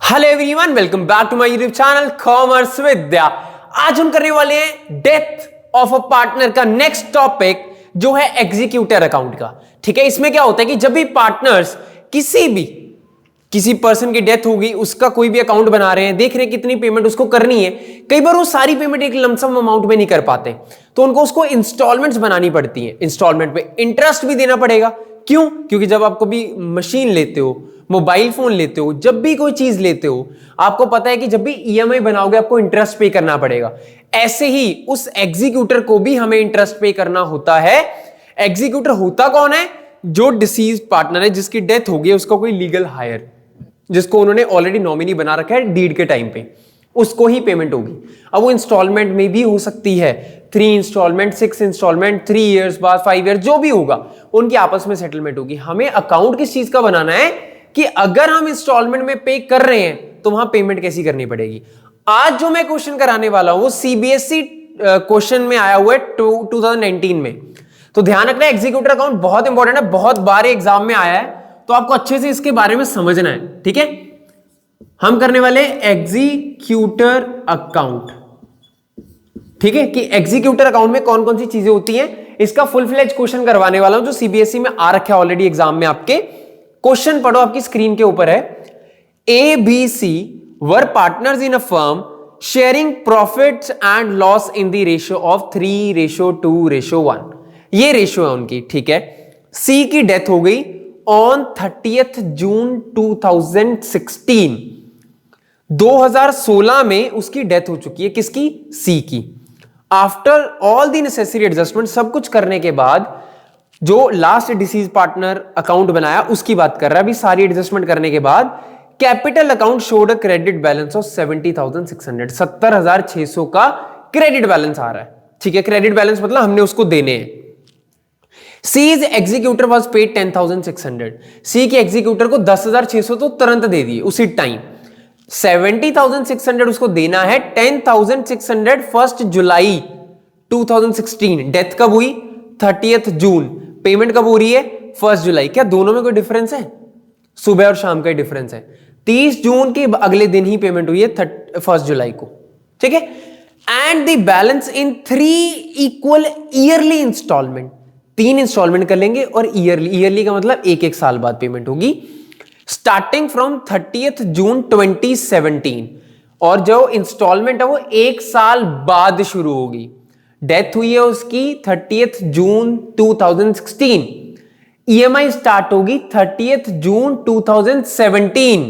Hello everyone, welcome back to my YouTube channel commerce Vidya. आज हम करने वाले हैं डेथ ऑफ अ पार्टनर का नेक्स्ट टॉपिक जो है एग्जीक्यूटर अकाउंट का। ठीक है, इसमें क्या होता है कि जब भी पार्टनर्स किसी पर्सन की डेथ होगी, उसका कोई भी अकाउंट बना रहे हैं, देख रहे हैं कितनी पेमेंट उसको करनी है। कई बार वो सारी पेमेंट एक लमसम अमाउंट में नहीं कर पाते, तो उनको उसको इंस्टॉलमेंट्स बनानी पड़ती है। इंस्टॉलमेंट पे इंटरेस्ट भी देना पड़ेगा। क्यों? क्योंकि जब आप कभी मशीन लेते हो, मोबाइल फोन लेते हो, जब भी कोई चीज लेते हो, आपको पता है कि जब भी ईएमआई बनाओगे आपको इंटरेस्ट पे करना पड़ेगा। ऐसे ही उस एग्जीक्यूटर को भी हमें इंटरेस्ट पे करना होता है। एग्जीक्यूटर होता कौन है? जो डिसीज पार्टनर है, जिसकी डेथ हो गई, उसका कोई लीगल हायर, जिसको उन्होंने ऑलरेडी नॉमिनी बना रखा है डीड के टाइम पे, उसको ही पेमेंट होगी। अब वो इंस्टॉलमेंट में भी हो सकती है, 3 इंस्टॉलमेंट, 6 इंस्टॉलमेंट, 3 इयर्स बाद, 5 ईयर, जो भी होगा उनकी आपस में सेटलमेंट होगी। हमें अकाउंट किस चीज का बनाना है कि अगर हम इंस्टॉलमेंट में पे कर रहे हैं तो वहां पेमेंट कैसी करनी पड़ेगी। आज जो मैं क्वेश्चन कराने वाला हूं वो सीबीएसई क्वेश्चन में आया हुआ है 2019 में। तो ध्यान रखना, एग्जीक्यूटर अकाउंट बहुत इंपॉर्टेंट है, बहुत बार एग्जाम में आया है, तो आपको अच्छे से इसके बारे में समझना है। ठीक है, हम करने वाले एग्जीक्यूटर अकाउंट। ठीक है, कि एग्जीक्यूटर अकाउंट में कौन कौन सी चीजें होती हैं, इसका फुल फ्लेज क्वेश्चन करवाने वाला हूं जो सीबीएसई में आ रखा है ऑलरेडी एग्जाम में। आपके क्वेश्चन पढ़ो, आपकी स्क्रीन के ऊपर है। A B C were partners in a firm sharing profits and loss in the ratio of 3:2:1। ये रेशियो है उनकी। ठीक है, सी की डेथ हो गई ऑन 30th जून 2016। 2016 में उसकी डेथ हो चुकी है। किसकी? सी की। After all the necessary adjustment, सब कुछ करने के बाद जो लास्ट डिसीज पार्टनर अकाउंट बनाया उसकी बात कर रहा है। अभी सारी एडजस्टमेंट करने के बाद capital account showed a credit balance of 70,600, 70,600 का क्रेडिट बैलेंस आ रहा है। ठीक है, क्रेडिट बैलेंस मतलब हमने उसको देने हैं। C's executor was paid 10,600। सी के एग्जीक्यूटर को 10,600 तो तुरंत दे दिए उसी टाइम। 70,600 उसको देना है। 10,600 1 जुलाई 2016। डेथ कब हुई? 30th जून। पेमेंट कब हो रही है? 1 जुलाई। क्या दोनों में कोई डिफरेंस है? सुबह और शाम का ही डिफरेंस है। 30 जून के अगले दिन ही पेमेंट हुई है 1 जुलाई को। ठीक है, and the balance in 3 equal yearly instalment. 3 instalment कर लेंगे और ईयरली का मतलब एक साल बाद पेमेंट होगी, स्टार्टिंग फ्रॉम 30th जून 2017। और जो इंस्टॉलमेंट है वो 1 साल बाद शुरू होगी। डेथ हुई है उसकी 30th जून 2016। ईएमआई स्टार्ट होगी 30th जून 2017।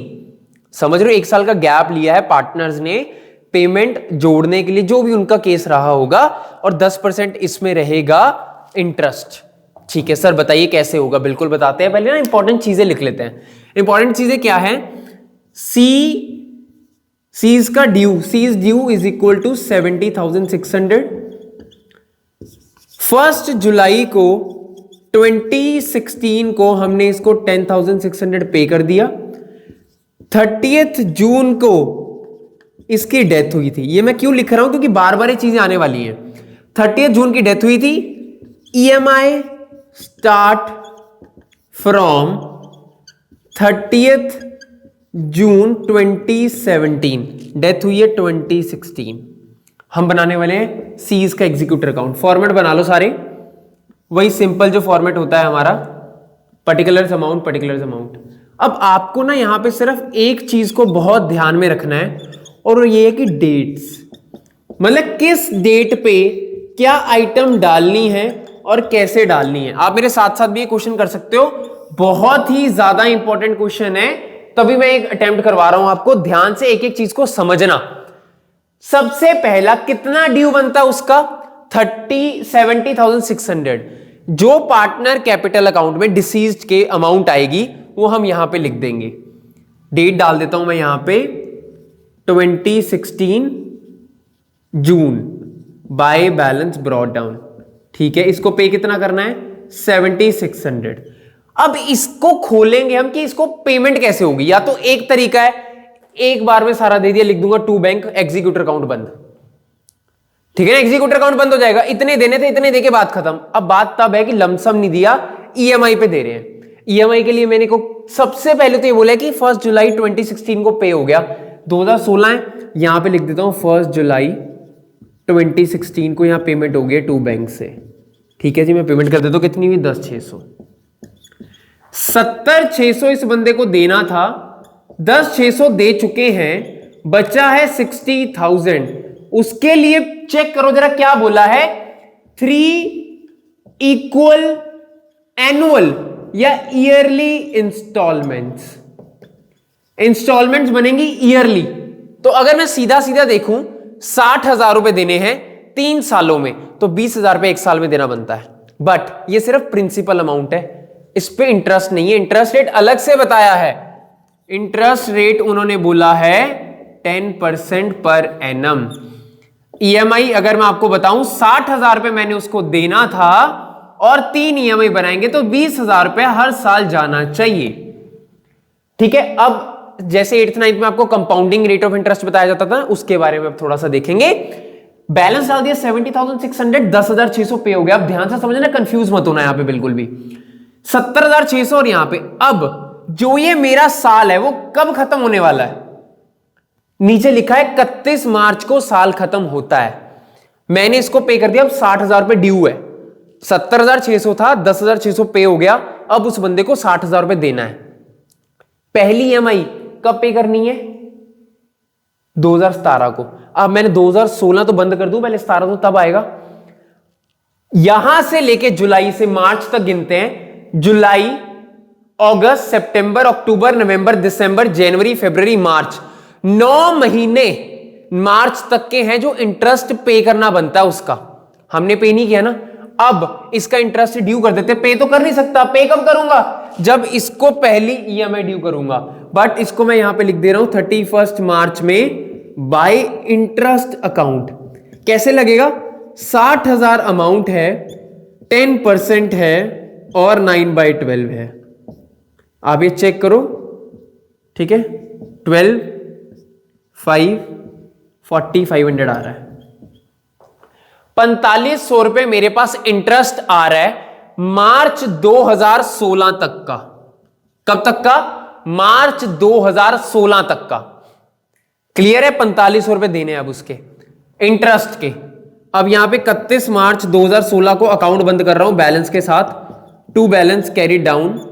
समझ रहे हो? 1 साल का गैप लिया है पार्टनर्स ने पेमेंट जोड़ने के लिए, जो भी उनका केस रहा होगा, और 10% इसमें रहेगा इंटरेस्ट। ठीक है सर, बताइए कैसे होगा? बिल्कुल बताते हैं। पहले ना इंपॉर्टेंट चीजें लिख लेते हैं। इंपॉर्टेंट चीजें क्या है? सीज का due, C's due is equal to 70,600। 1 जुलाई को 2016 को हमने इसको 10,600 पे कर दिया। 30th जून को इसकी डेथ हुई थी। ये मैं क्यों लिख रहा हूं? क्योंकि बार बार ये चीजें आने वाली हैं। 30th जून की डेथ हुई थी। EMI start from 30th June 2017। Death हुई है 2016। हम बनाने वाले हैं सीज का एग्जीक्यूटर अकाउंट। फॉर्मेट बना लो सारे, वही सिंपल जो फॉर्मेट होता है हमारा, पर्टिकुलर्स अमाउंट, पर्टिकुलर्स अमाउंट। अब आपको ना यहां पे सिर्फ एक चीज को बहुत ध्यान में रखना है, और ये है कि डेट्स, मतलब किस डेट पे क्या आइटम डालनी है और कैसे डालनी है। आप मेरे साथ साथ भी ये क्वेश्चन कर सकते हो, बहुत ही ज्यादा इंपॉर्टेंट क्वेश्चन है, तभी मैं एक अटेम्प्ट करवा रहा हूं आपको। ध्यान से एक एक चीज को समझना। सबसे पहला कितना ड्यू बनता है उसका? 70,600। जो पार्टनर कैपिटल अकाउंट में डिसीज्ड के अमाउंट आएगी वो हम यहां पे लिख देंगे। डेट डाल देता हूं मैं यहां पे 2016 जून बाय बैलेंस ब्रॉट डाउन। ठीक है, इसको पे कितना करना है? 7600। अब इसको खोलेंगे हम कि इसको पेमेंट कैसे होगी। या तो एक तरीका है, एक बार में सारा दे दिया, लिख दूंगा टू बैंक, एग्जीक्यूटर अकाउंट बंद। ठीक है ना, एग्जीक्यूटर अकाउंट बंद हो जाएगा। इतने देने थे, इतने देके बात खत्म। अब बात तब है कि लमसम नहीं दिया, ईएमआई पे दे रहे हैं। ईएमआई के लिए मैंने को सबसे पहले तो ये बोला है कि 1 जुलाई 2016 को पे हो गया, 2016 है, यहां पे लिख देता हूं 1 जुलाई 2016 को यहां पेमेंट हो गया 2 बैंक से। ठीक है जी, मैं पेमेंट कर देता हूं, कितनी हुई 10,600, 70,600 इस बंदे को देना था, 10,600 दे चुके हैं, बचा है 60,000। उसके लिए चेक करो जरा क्या बोला है, 3 इक्वल एनुअल या ईयरली इंस्टॉलमेंट्स। इंस्टॉलमेंट्स बनेंगी ईयरली। तो अगर मैं सीधा सीधा देखूं 60,000 रुपए देने हैं 3 सालों में, तो 20,000 रुपए 1 साल में देना बनता है। बट ये सिर्फ प्रिंसिपल अमाउंट है, इस पे इंटरेस्ट नहीं है। इंटरेस्ट रेट अलग से बताया है, इंटरेस्ट रेट उन्होंने बोला है 10% पर एनम। ईएमआई अगर मैं आपको बताऊं 60,000 रुपए मैंने उसको देना था और 3 ईएमआई बनाएंगे तो 20,000 रुपए हर साल जाना चाहिए। ठीक है, अब जैसे 8th 9th में आपको कंपाउंडिंग रेट ऑफ इंटरेस्ट बताया जाता था, उसके बारे में अब थोड़ा सा देखेंगे। बैलेंस डाल दिया 70,600, 10,600 पे हो गया। अब ध्यान से समझना, कंफ्यूज मत होना यहां पे बिल्कुल भी। 70,600 और यहां पे अब जो ये मेरा साल है वो कब खत्म होने वाला है, नीचे लिखा है 31 मार्च को साल खत्म होता है। मैंने इसको पे कर दिया, अब 60,000 रुपए ड्यू है। 70,600 था, 10,600 पे हो गया, अब उस बंदे को 60,000 रुपए देना है। पहली ईएमआई कब पे करनी है, 2017 को। अब मैंने 2016 तो बंद कर दूं, पहले 17 तो तब आएगा। यहां से लेके जुलाई से मार्च तक गिनते हैं, जुलाई, अगस्त, सितंबर, अक्टूबर, नवंबर, दिसंबर, जनवरी, फरवरी, मार्च, 9 महीने मार्च तक के हैं जो इंटरेस्ट पे करना बनता है उसका। हमने पे नहीं किया ना, अब इसका इंटरेस्ट ड्यू कर देते। पे तो कर नहीं सकता, पे कब करूंगा, जब इसको पहली ईएमआई ड्यू करूंगा। बट इसको मैं यहां पे लिख दे रहा हूं 31 मार्च में बाय इंटरेस्ट अकाउंट। कैसे लगेगा, 60,000 अमाउंट है, 10% है और 9/12 है। आप ये चेक करो, ठीक है, 12, 5, 40,500 आ रहा है। 4500 रुपए मेरे पास इंटरेस्ट आ रहा है मार्च 2016 तक का। कब तक का, मार्च 2016 तक का। क्लियर है, 4500 रुपए देने अब उसके इंटरेस्ट के। अब यहां पे 31 मार्च 2016 को अकाउंट बंद कर रहा हूं बैलेंस के साथ, टू बैलेंस कैरी डाउन,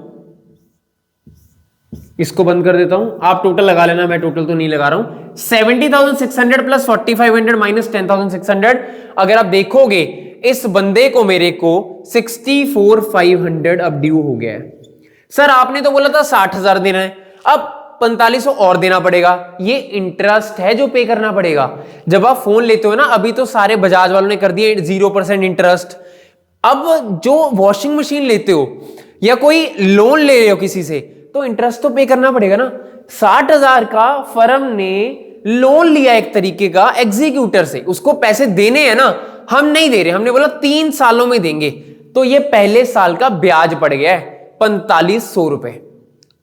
इसको बंद कर देता हूं। आप टोटल लगा लेना, मैं टोटल तो नहीं लगा रहा हूं। 70,600 प्लस 4500 माइनस 10,600। अगर आप देखोगे इस बंदे को, मेरे को 64,500 अब ड्यू हो गया है। सर आपने तो बोला था 60,000 देना है, अब 4500 और देना पड़ेगा। ये इंटरेस्ट है जो पे करना पड़ेगा। जब आप फोन लेते हो ना, अभी तो सारे बजाज वालों ने कर दिए 0% इंटरेस्ट। अब जो वॉशिंग मशीन लेते हो या कोई लोन ले रहे हो किसी से, तो इंटरेस्ट तो पे करना पड़ेगा ना। 60,000 का फर्म ने लोन लिया एक तरीके का एग्जीक्यूटर से, उसको पैसे देने हैं ना, हम नहीं दे रहे, हमने बोला 3 सालों में देंगे, तो ये पहले साल का ब्याज पड़ गया है 4500 रुपए।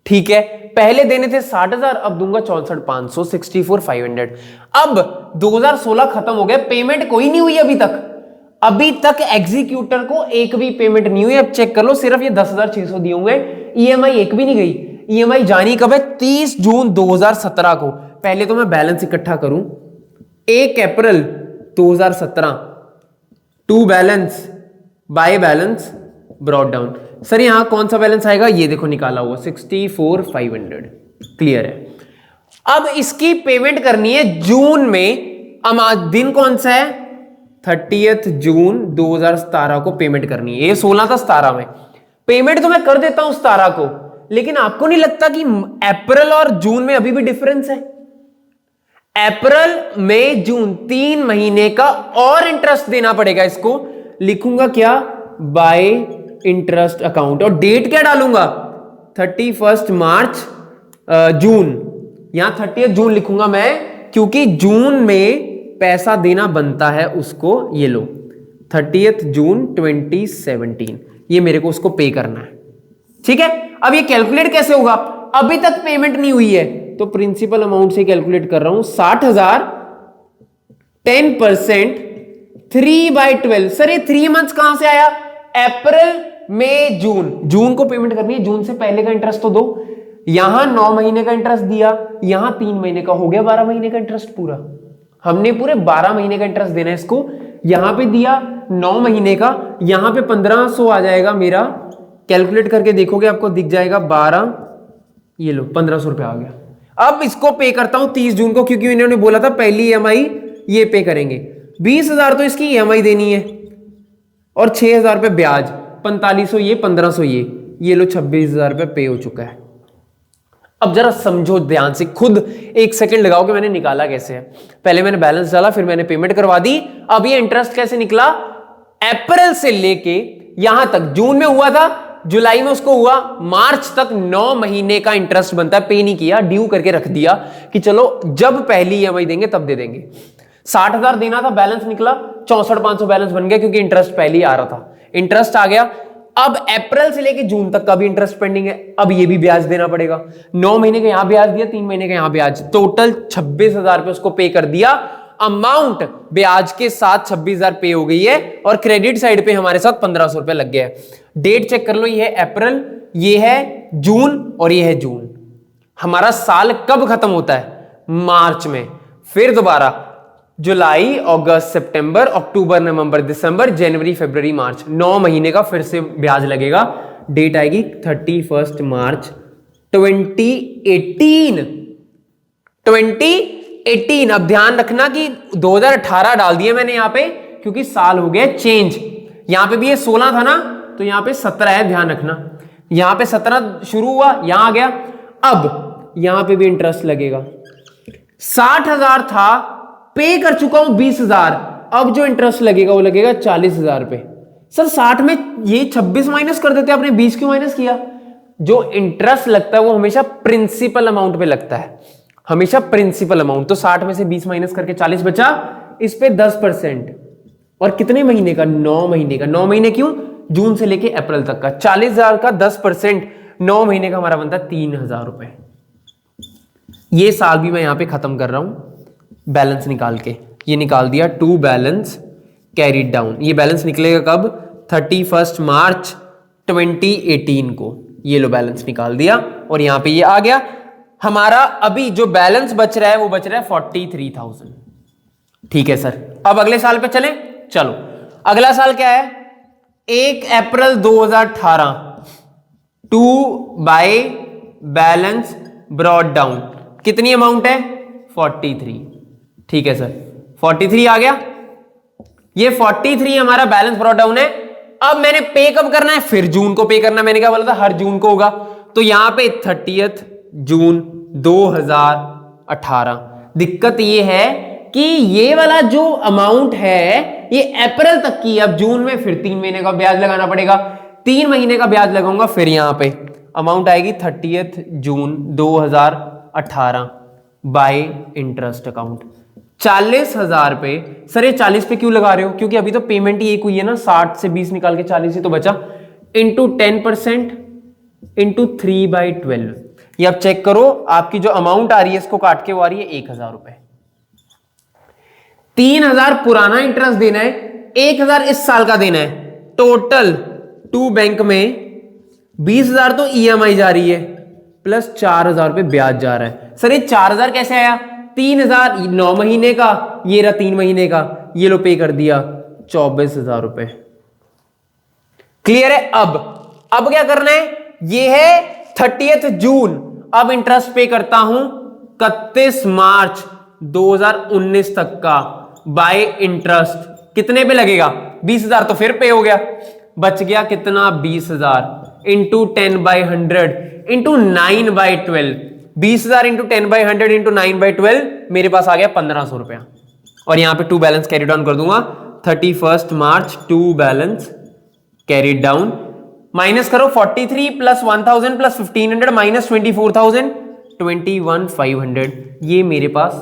ठीक है, पहले देने थे 60,000, अब दूंगा 64,500, 64,500। अब 2016 खत्म हो गया, पेमेंट कोई नहीं हुई अभी तक एग्जीक्यूटर को एक भी पेमेंट नहीं हुई। अब चेक कर लो, सिर्फ ये 10,600 दिए हुए, ईएमआई एक भी नहीं गई। ईएमआई जानी कब है, 30 जून 2017 को। पहले तो मैं बैलेंस इकट्ठा करूं, 1 April 2017, to balance by balance brought down. Sir यहां कौन सा बैलेंस आएगा, ये देखो निकाला हुआ 64,500। क्लियर है। अब इसकी पेमेंट करनी है जून में। दिन कौन सा है, 30 जून 2017 को पेमेंट करनी है। ये 16 था, 17 में पेमेंट तो मैं कर देता हूं 17 को, लेकिन आपको नहीं लगता कि अप्रैल और जून में अभी भी डिफरेंस है। अप्रैल मई जून 3 महीने का और इंटरेस्ट देना पड़ेगा। इसको लिखूंगा क्या, बाय इंटरेस्ट अकाउंट, और डेट क्या डालूंगा, 31 मार्च जून, यहां 30 जून लिखूंगा मैं, क्योंकि जून में पैसा देना बनता है उसको। ये लो 30 जून 2017, ये मेरे को उसको पे करना है। ठीक है, अब ये कैलकुलेट कैसे होगा, अभी तक पेमेंट नहीं हुई है, तो प्रिंसिपल अमाउंट से कैलकुलेट कर रहा हूं। 60,000, 10%, 3/12। सर ये 3 मंथ्स कहां से आया, अप्रैल मई जून, जून को पेमेंट करनी है, जून से पहले का इंटरेस्ट तो दो। यहां 9 महीने का इंटरेस्ट दिया, यहां 3 महीने का, हो गया 12 महीने का इंटरेस्ट पूरा। हमने पूरे 12 महीने का इंटरेस्ट देना है इसको। यहां पे दिया 9 महीने का, यहां पे 1500 आ जाएगा मेरा, कैलकुलेट करके देखोगे आपको दिख जाएगा 12, ये लो 1500 रुपए आ गया। अब इसको पे करता हूं 30 जून को, क्योंकि इन्होंने बोला था पहली ईएमआई ये पे करेंगे। 20,000 तो इसकी ईएमआई देनी है और 6,000 रुपए ब्याज, 4500 ये, 1500 ये लो 26,000 रुपए पे हो चुका है। अब जरा समझो ध्यान से, खुद एक सेकंड लगाओ कि मैंने निकाला कैसे है। पहले मैंने बैलेंस डाला, फिर मैंने पेमेंट करवा दी। अब ये इंटरेस्ट कैसे निकला, अप्रैल से लेके यहां तक, जून में हुआ था, जुलाई में उसको हुआ, मार्च तक 9 महीने का इंटरेस्ट बनता है। पे नहीं किया, ड्यू करके रख दिया कि चलो जब पहली ईएमआई देंगे तब दे देंगे। 60,000 देना था, बैलेंस निकला 64,500 बैलेंस बन गया, क्योंकि इंटरेस्ट पहले ही आ रहा था। इंटरेस्ट आ गया। अब अप्रैल से लेके जून तक का भी इंटरेस्ट पेंडिंग है, अब ये भी ब्याज देना पड़ेगा। 9 महीने का यहां ब्याज दिया, 3 महीने का यहां ब्याज, टोटल 26,000 रुपए उसको पे कर दिया। अमाउंट ब्याज के साथ 26,000 पे हो गई है, और क्रेडिट साइड पे हमारे साथ 1500 रुपए लग गया है। डेट चेक कर लो, ये है अप्रैल, ये है जून और ये है जून। हमारा साल कब खत्म होता है, मार्च में। फिर दोबारा जुलाई, अगस्त, सितंबर, अक्टूबर, नवंबर, दिसंबर, जनवरी, फरवरी, मार्च, 9 महीने का फिर से ब्याज लगेगा। डेट आएगी 31 मार्च 2018। 2018। अब ध्यान रखना कि 2018 डाल दिया मैंने यहां पे, क्योंकि साल हो गया चेंज। यहां पे भी ये 16 था ना, तो यहां पे 17 है, ध्यान रखना। यहां पे 17 शुरू हुआ, यहां आ गया। अब यहां पे भी इंटरेस्ट लगेगा। 60,000 था, पे कर चुका हूं 20,000, अब जो इंटरेस्ट लगेगा वो लगेगा 40,000 रुपए। सर 60 में ये 26 माइनस कर देते, आपने 20 क्यों माइनस किया? जो इंटरेस्ट लगता है वो हमेशा प्रिंसिपल अमाउंट पे लगता है, हमेशा प्रिंसिपल अमाउंट। तो 60 में से 20 माइनस करके 40 बचा, इस पे 10%। और कितने महीने का, 9 महीने का। 9 महीने क्यों, जून से लेके अप्रैल तक का। 40,000 का 10%, 9 महीने का हमारा बनता है 3,000 रुपए। ये साल भी मैं यहां पे खत्म कर रहा हूं बैलेंस निकाल के। ये निकाल दिया, टू बैलेंस कैरीड डाउन। ये बैलेंस निकलेगा कब, 31 मार्च 2018 को। ये लो बैलेंस निकाल दिया, और यहां पे ये आ गया। हमारा अभी जो बैलेंस बच रहा है वो बच रहा है 43,000। ठीक है सर, अब अगले साल पे चले। चलो अगला साल क्या है, 1 April 2018, to by balance brought down. कितनी अमाउंट है, 43। ठीक है सर, 43 आ गया। ये 43 हमारा बैलेंस ब्रॉट डाउन है। अब मैंने पे कब करना है, फिर जून को पे करना है। मैंने क्या बोला था, हर जून को होगा। तो यहां पे 30 जून 2018। दिक्कत ये है कि ये वाला जो अमाउंट है ये अप्रैल तक की, अब जून में फिर 3 महीने का ब्याज लगाना पड़ेगा। 3 महीने का ब्याज लगाऊंगा, फिर यहां पे अमाउंट आएगी 30 जून 2018 बाय इंटरेस्ट अकाउंट 40,000 पे। सर ये 40 पे क्यों लगा रहे हो, क्योंकि अभी तो पेमेंट ही एक हुई है ना, 60 से 20 निकाल के 40 ही तो बचा। Into 10% into 3/12। ये आप चेक करो, आपकी जो अमाउंट आ रही है इसको काट के वो आ रही है 1,000 रुपए। 3,000 पुराना इंटरेस्ट देना है, 1,000 इस साल का देना है। टोटल टू बैंक में 20,000 तो ईएमआई जा रही है, प्लस 4,000 रुपए ब्याज जा रहा है। सर ये 4,000 कैसे आया, 3,000 9 महीने का, ये रहा 3 महीने का, ये लो पे कर दिया 24,000 रुपए। क्लियर है? अब क्या करना है, ये है 30 जून। अब इंटरेस्ट पे करता हूं 31 मार्च 2019 तक का बाय इंटरेस्ट। कितने पे लगेगा, 20,000 तो फिर पे हो गया, बच गया कितना 20,000 इंटू 10/100 इंटू 9/12। 20,000 इंटू 10/100 इंटू 9/12 मेरे पास आ गया 1,500 रुपया। और यहां पे टू बैलेंस कैरी डाउन कर दूंगा, 31 March two balance carry down. Minus करो 43 प्लस 1,000 प्लस 1,500 माइनस 24,000 21,500। ये मेरे पास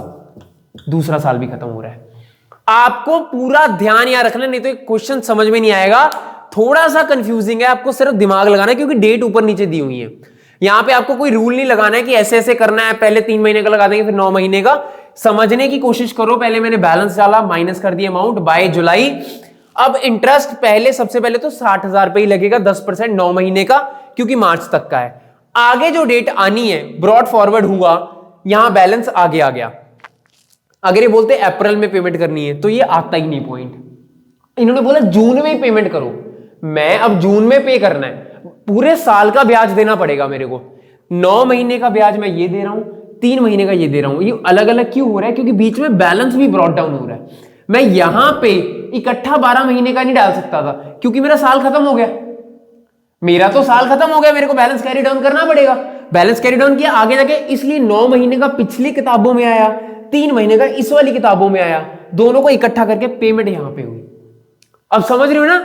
दूसरा साल भी खत्म हो रहा है। आपको पूरा ध्यान यहां रखना, नहीं तो क्वेश्चन समझ में नहीं आएगा। थोड़ा सा कंफ्यूजिंग है, आपको सिर्फ दिमाग लगाना है, क्योंकि डेट ऊपर नीचे दी हुई है। यहां पे आपको कोई रूल नहीं लगाना है कि ऐसे ऐसे करना है, पहले 3 महीने का लगा देंगे फिर 9 महीने का। समझने की कोशिश करो। पहले मैंने बैलेंस डाला, माइनस कर दिया अमाउंट बाय जुलाई, अब इंटरेस्ट पहले, सबसे पहले तो 60,000 रुपए ही लगेगा, 10% 9 महीने का, क्योंकि मार्च तक का है। आगे जो डेट आनी है ब्रॉड फॉरवर्ड हुआ, यहां बैलेंस आगे आ गया। अगर ये बोलते अप्रैल में पेमेंट करनी है तो ये आता ही नहीं पॉइंट। इन्होंने बोला जून में ही पेमेंट करो, मैं अब जून में पे करना है, पूरे साल का ब्याज देना पड़ेगा मेरे को। 9 महीने का ब्याज मैं ये दे रहा हूं, 3 महीने का ये दे रहा हूं। ये अलग अलग क्यों हो रहा है? क्योंकि बीच में बैलेंस भी ब्रॉट डाउन हो रहा है। मैं यहां पे इकट्ठा 12 महीने का नहीं डाल सकता था, क्योंकि मेरा साल खत्म हो गया। मेरा तो साल खत्म हो गया, मेरे को बैलेंस कैरी डाउन करना पड़ेगा। बैलेंस कैरी डाउन किया आगे जाके, इसलिए 9 महीने का पिछली किताबों में आया, 3 महीने का इस वाली किताबों में आया, दोनों को इकट्ठा करके पेमेंट यहां पे हुई। अब समझ रहे हो ना?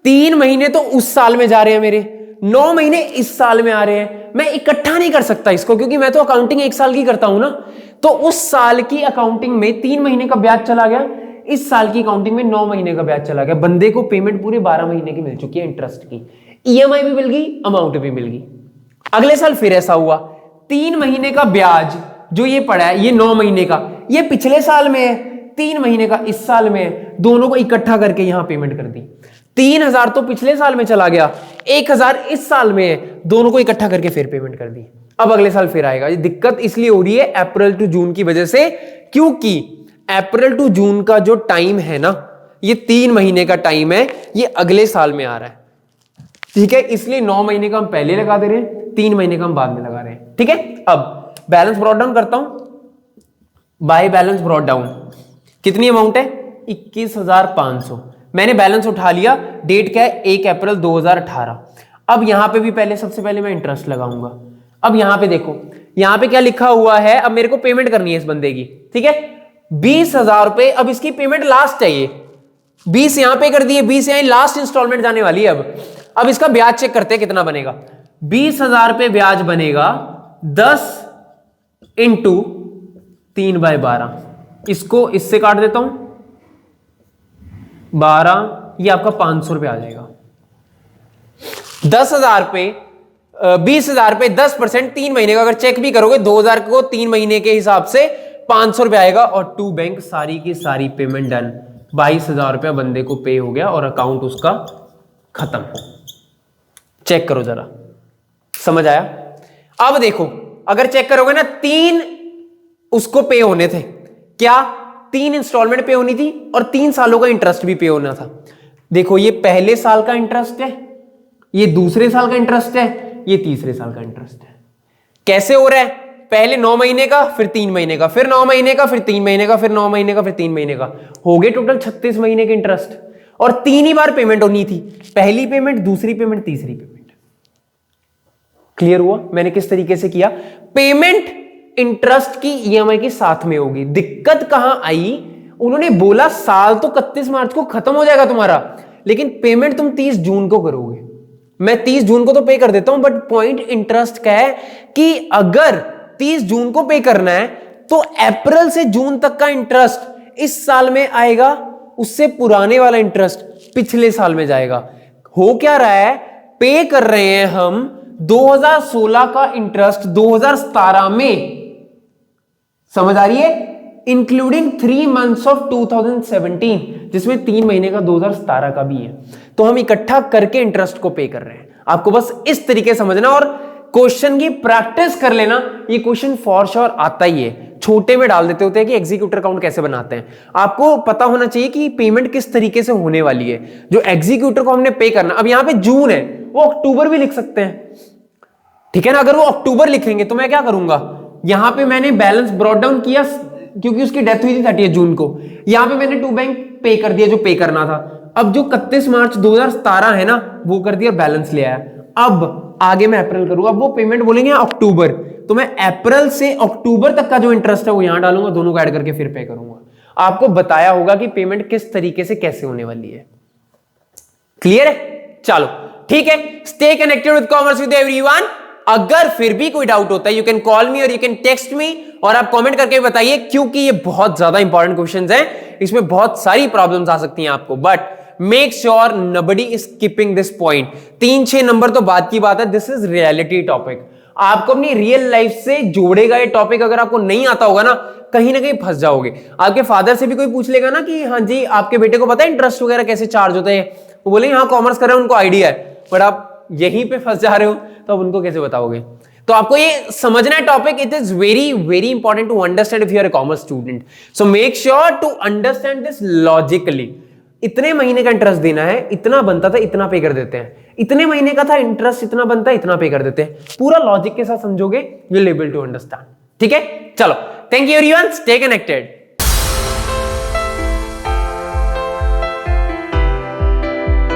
3 महीने तो उस साल में जा रहे हैं मेरे, 9 महीने इस साल में आ रहे हैं। मैं इकट्ठा नहीं कर सकता इसको, क्योंकि मैं तो अकाउंटिंग 1 साल की करता हूं ना। तो उस साल की अकाउंटिंग में 3 महीने का ब्याज चला गया, इस साल की अकाउंटिंग में 9 महीने का ब्याज चला गया। बंदे को पेमेंट पूरे 12 महीने की मिल चुकी है इंटरेस्ट की, ईएमआई भी मिल गई, अमाउंट भी मिल गई। अगले साल फिर ऐसा हुआ, 3 महीने का ब्याज जो ये पड़ा है, ये 9 महीने का, ये पिछले साल में है, 3 महीने का इस साल में है, दोनों को इकट्ठा करके यहां पेमेंट कर दी। 3,000 तो पिछले साल में चला गया, 1,000 इस साल में है, दोनों को इकट्ठा करके फिर पेमेंट कर दी। अब अगले साल फिर आएगा। ये दिक्कत इसलिए हो रही है अप्रैल टू जून की वजह से, क्योंकि अप्रैल टू जून का जो टाइम है ना, ये 3 महीने का टाइम है, ये अगले साल में आ रहा है। ठीक है, इसलिए 9 महीने का हम पहले लगा दे रहे हैं, 3 महीने का हम बाद में लगा रहे हैं। ठीक है, अब बैलेंस ब्रॉट डाउन करता हूं। बाय बैलेंस ब्रॉट डाउन कितनी अमाउंट है? 21,500। मैंने बैलेंस उठा लिया, डेट क्या है? 1 अप्रैल 2018। अब यहां पे भी पहले, सबसे पहले मैं इंटरेस्ट लगाऊंगा। अब यहां पे देखो, यहां पे क्या लिखा हुआ है? अब मेरे को पेमेंट करनी है इस बंदे की। ठीक है, 20,000 रुपए। अब इसकी पेमेंट लास्ट चाहिए, 20 यहां पे कर दिए, 20 यहां लास्ट इंस्टॉलमेंट जाने वाली है। अब इसका ब्याज चेक करते हैं कितना बनेगा। 20,000 रुपए ब्याज बनेगा 10 इंटू 3/12। इसको इससे काट देता हूं, 12, ये आपका 500 रुपए आ जाएगा। 10,000 रुपए, 20,000 रुपए 10%, 3 महीने का अगर चेक भी करोगे 2,000 को 3 महीने के हिसाब से 500 रुपए आएगा। और टू बैंक सारी की सारी पेमेंट डन। 22,000 रुपया बंदे को पे हो गया और अकाउंट उसका खत्म। चेक करो जरा, समझ आया? अब देखो, अगर चेक करोगे ना, 3 उसको पे होने थे। क्या? 3 इंस्टॉलमेंट पे होनी थी और 3 सालों का इंटरेस्ट भी पे होना था। देखो, ये पहले साल का इंटरेस्ट है, ये दूसरे साल का इंटरेस्ट है, ये तीसरे साल का इंटरेस्ट है। कैसे हो रहा है? पहले 9 महीने का, फिर 3 महीने का, फिर 9 महीने का, फिर 3 महीने का, फिर 9 महीने का, फिर 3 महीने का। हो गए टोटल 36 महीने के इंटरेस्ट। और 3 ही बार पेमेंट होनी थी, पहली पेमेंट, दूसरी पेमेंट, तीसरी पेमेंट। क्लियर हुआ मैंने किस तरीके से किया? पेमेंट इंटरेस्ट की ईएमआई के साथ में होगी। दिक्कत कहां आई? उन्होंने बोला साल तो 31 मार्च को खत्म हो जाएगा तुम्हारा, लेकिन पेमेंट तुम 30 जून को करोगे। मैं 30 जून को तो पे कर देता हूं, बट पॉइंट इंटरेस्ट का है कि अगर 30 जून को पे करना है तो अप्रैल से जून तक का इंटरेस्ट इस साल में आएगा, उससे पुराने वाला इंटरेस्ट पिछले साल में जाएगा। हो क्या रहा है? पे कर रहे हैं हम 2016 का इंटरेस्ट 2017 में, समझ आ रही है? इंक्लूडिंग 3 मंथ्स ऑफ 2017, जिसमें 3 महीने का 2017 का भी है। तो हम इकट्ठा करके इंटरेस्ट को पे कर रहे हैं। आपको बस इस तरीके समझना और क्वेश्चन की प्रैक्टिस कर लेना। ये क्वेश्चन फॉर श्योर आता ही है। छोटे में डाल देते होते हैं कि एग्जीक्यूटर अकाउंट कैसे बनाते हैं। आपको पता होना चाहिए कि पेमेंट किस तरीके से होने वाली है। जो एग्जीक्यूटर को हमने पे करना, अब यहां पे जून है, वो अक्टूबर भी लिख सकते हैं, ठीक है ना? अगर वो अक्टूबर लिखेंगे तो मैं क्या करूंगा? यहां पे मैंने बैलेंस ब्रॉट डाउन किया, क्योंकि उसकी डेथ हुई थी 30 जून को। यहां पे मैंने टू बैंक पे कर दिया जो पे करना था। अब जो 31 मार्च 2017 है ना, वो कर दिया, बैलेंस ले आया। अब आगे मैं अप्रैल करूंगा, अब वो पेमेंट बोलेंगे अक्टूबर, तो मैं अप्रैल से अक्टूबर तक का जो इंटरेस्ट है वो यहां डालूंगा, दोनों को ऐड करके फिर पे करूंगा। आपको बताया होगा कि पेमेंट किस तरीके से कैसे होने वाली है। क्लियर है? चलो ठीक है, stay connected with commerce with everyone. अगर फिर भी कोई डाउट होता है, यू कैन कॉल मी और यू कैन टेक्स्ट मी, और आप कमेंट करके बताइए, क्योंकि ये बहुत ज्यादा इंपॉर्टेंट क्वेश्चंस हैं, इसमें बहुत सारी प्रॉब्लम्स आ सकती हैं आपको। But make sure nobody is skipping this point. 3-6 number तो बात की बात है, दिस इज रियलिटी टॉपिक। आपको अपनी रियल लाइफ से जोड़ेगा ये टॉपिक। अगर आपको नहीं आता होगा ना, कहीं ना कहीं फंस जाओगे। आपके फादर से भी कोई पूछ लेगा ना कि हाँ जी आपके बेटे को पता है इंटरेस्ट वगैरह कैसे चार्ज होते हैं, वो बोलेंगे हाँ कॉमर्स कर रहे हैं उनको आइडिया है, बट आप यहीं पे फंस जा रहे हो तो आप उनको कैसे बताओगे। तो आपको ये समझना है topic. It is very very important to understand if you are a commerce student. So make sure to understand this logically. इतने महीने का इंटरेस्ट देना है, इतना बनता था इतना पे कर देते हैं, इतने महीने का था इंटरेस्ट इतना बनता है इतना पे कर देते हैं। पूरा लॉजिक के साथ समझोगे, you will able to understand. ठीक है, चलो, thank you everyone, stay connected.